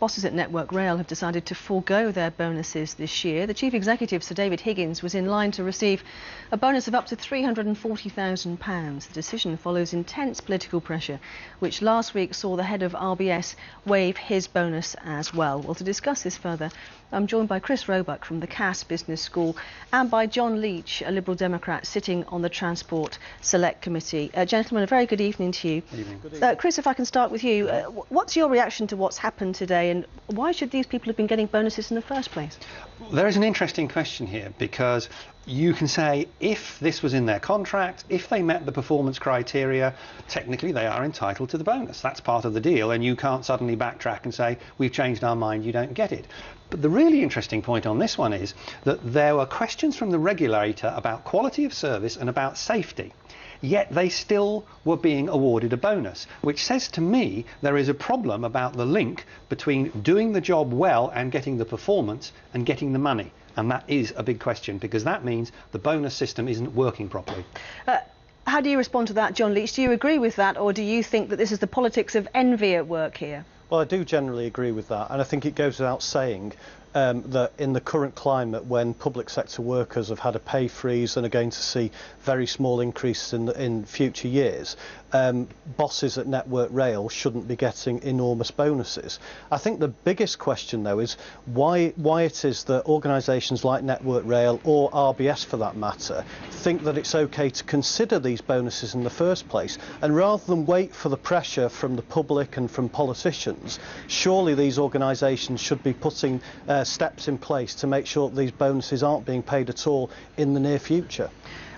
Bosses at Network Rail have decided to forego their bonuses this year. The Chief Executive, Sir David Higgins, was in line to receive a bonus of up to £340,000. The decision follows intense political pressure, which last week saw the head of RBS waive his bonus as well. Well, to discuss this further, I'm joined by Chris Roebuck from the Cass Business School and by John Leach, a Liberal Democrat sitting on the Transport Select Committee. Gentlemen, a very good evening to you. Good evening. Good evening. Chris, if I can start with you, what's your reaction to what's happened today, and why should these people have been getting bonuses in the first place? There is an interesting question here, because you can say if this was in their contract, if they met the performance criteria, technically they are entitled to the bonus. That's part of the deal, and you can't suddenly backtrack and say we've changed our mind, you don't get it. But the really interesting point on this one is that there were questions from the regulator about quality of service and about safety, yet they still were being awarded a bonus, which says to me there is a problem about the link between doing the job well and getting the performance and getting the money. And that is a big question, because that means the bonus system isn't working properly. How do you respond to that, John Leach? Do you agree with that, or do you think that this is the politics of envy at work here? Well, I do generally agree with that, and I think it goes without saying that in the current climate, when public sector workers have had a pay freeze and are going to see very small increases in future years, bosses at Network Rail shouldn't be getting enormous bonuses. I think the biggest question, though, is why it is that organisations like Network Rail, or RBS for that matter, think that it's okay to consider these bonuses in the first place. And rather than wait for the pressure from the public and from politicians, surely these organisations should be putting steps in place to make sure that these bonuses aren't being paid at all in the near future.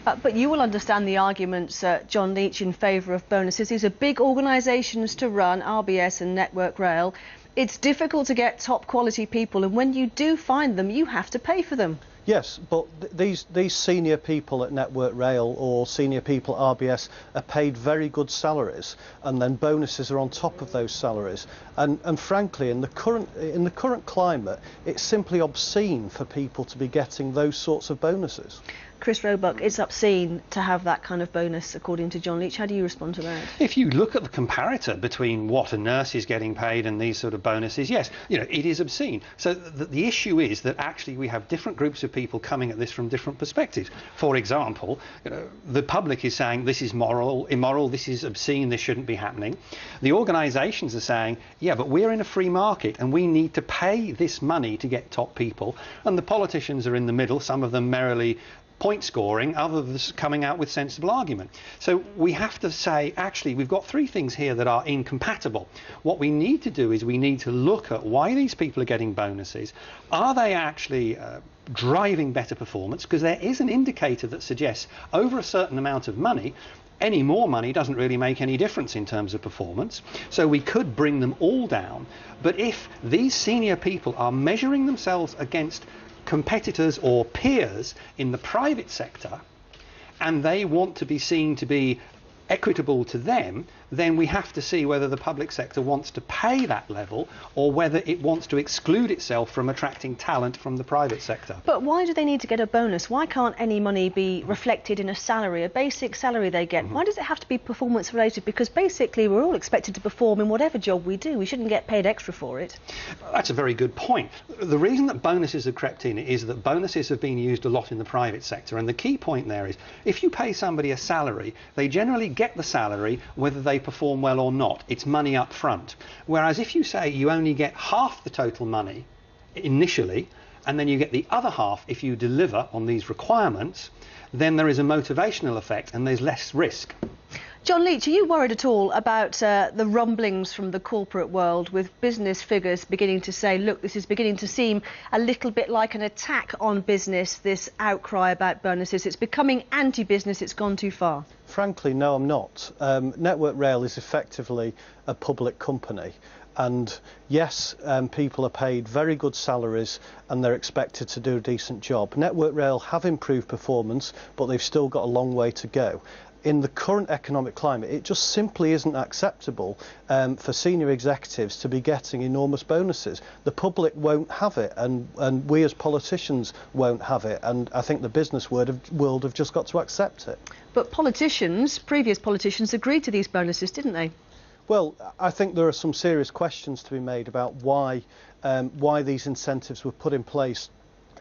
But you will understand the arguments, John Leach, in favour of bonuses. These are big organisations to run, RBS and Network Rail. It's difficult to get top quality people, and when you do find them, you have to pay for them. Yes, but these senior people at Network Rail or senior people at RBS are paid very good salaries, and then bonuses are on top of those salaries. And frankly, in the current climate, it's simply obscene for people to be getting those sorts of bonuses. Chris Roebuck, it's obscene to have that kind of bonus, according to John Leach. How do you respond to that? If you look at the comparator between what a nurse is getting paid and these sort of bonuses, yes, it is obscene. So the issue is that actually we have different groups of people coming at this from different perspectives. For example, the public is saying this is immoral, this is obscene, this shouldn't be happening. The organisations are saying, yeah, but we're in a free market and we need to pay this money to get top people. And the politicians are in the middle, some of them merrily point scoring, others coming out with sensible argument. So we have to say, actually, we've got three things here that are incompatible. What we need to do is we need to look at why these people are getting bonuses. Are they actually driving better performance? Because there is an indicator that suggests over a certain amount of money, any more money doesn't really make any difference in terms of performance. So we could bring them all down. But if these senior people are measuring themselves against competitors or peers in the private sector, and they want to be seen to be equitable to them, then we have to see whether the public sector wants to pay that level or whether it wants to exclude itself from attracting talent from the private sector. But why do they need to get a bonus? Why can't any money be reflected in a salary, a basic salary they get? Why does it have to be performance related? Because basically we're all expected to perform in whatever job we do. We shouldn't get paid extra for it. That's a very good point. The reason that bonuses have crept in is that bonuses have been used a lot in the private sector, and the key point there is if you pay somebody a salary, they generally get the salary whether they perform well or not. It's money up front. Whereas if you say you only get half the total money initially, and then you get the other half if you deliver on these requirements, then there is a motivational effect and there's less risk. John Leach, are you worried at all about the rumblings from the corporate world, with business figures beginning to say, look, this is beginning to seem a little bit like an attack on business, this outcry about bonuses? It's becoming anti-business, it's gone too far. Frankly, no, I'm not. Network Rail is effectively a public company. And yes, people are paid very good salaries and they're expected to do a decent job. Network Rail have improved performance, but they've still got a long way to go. In the current economic climate, it just simply isn't acceptable for senior executives to be getting enormous bonuses. The public won't have it, and we as politicians won't have it, and I think the business world have just got to accept it. But politicians, previous politicians, agreed to these bonuses, didn't they? Well, I think there are some serious questions to be made about why these incentives were put in place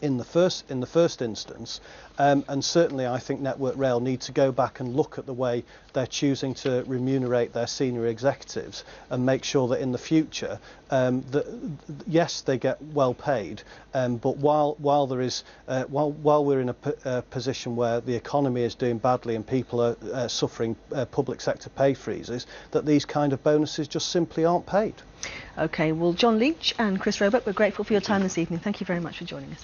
in the first instance, and certainly I think Network Rail need to go back and look at the way they're choosing to remunerate their senior executives and make sure that in the future, yes, they get well paid, but while we're in a position where the economy is doing badly and people are suffering public sector pay freezes, that these kind of bonuses just simply aren't paid. OK, well, John Leach and Chris Roebuck, we're grateful for your time this evening. Thank you very much for joining us.